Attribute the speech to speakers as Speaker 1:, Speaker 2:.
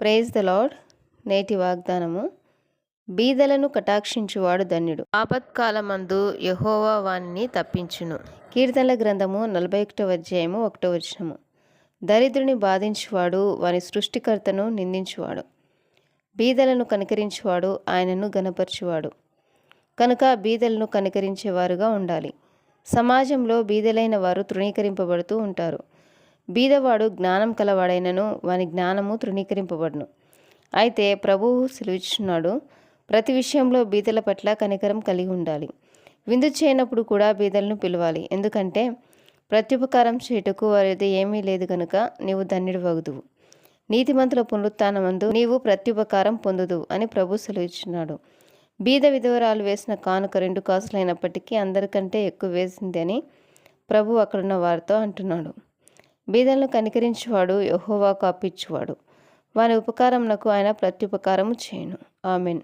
Speaker 1: Praise the lord. నేటి వాగ్దానము: బీదలను కటాక్షించువాడు ధన్యుడు. ఆపత్కాలమందు యెహోవా వానిని తప్పించును. కీర్తనల గ్రంథము 41వ అధ్యాయము 1వ వచనము. దరిద్రుని బాధించువాడు వాని సృష్టికర్తను నిందించువాడు. బీదలను కనికరించువాడు ఆయనను గణపరచువాడు. కనుక బీదలను కనికరించేవారుగా ఉండాలి. సమాజంలో బీదలైన వారు తృణీకరింపబడుతూ ఉంటారు. బీదవాడు జ్ఞానం కలవాడైనను వాని జ్ఞానము తృణీకరింపబడును. అయితే ప్రభువు సెలవిచ్చున్నాడు, ప్రతి విషయంలో బీదల పట్ల కనికరం కలిగి ఉండాలి. విందు చేయనప్పుడు కూడా బీదలను పిలవాలి. ఎందుకంటే ప్రత్యుపకారం చేయుటకు వారిది ఏమీ లేదు కనుక నీవు ధన్యుడు వగుదువు. నీతిమంతుల పునరుత్థానమందు నీవు ప్రత్యుపకారం పొందుదువు అని ప్రభు సెలవిచ్చున్నాడు. బీద విధవరాలు వేసిన కానుక 2 కాసులైనప్పటికీ అందరికంటే ఎక్కువ వేసింది అని ప్రభు అక్కడున్న వారితో అంటున్నాడు. బీదలను కనికరించువాడు యెహోవాకు అప్పించువాడు. వాని ఉపకారమునకు ఆయన ప్రత్యుపకారము చేయును. ఆమెన్.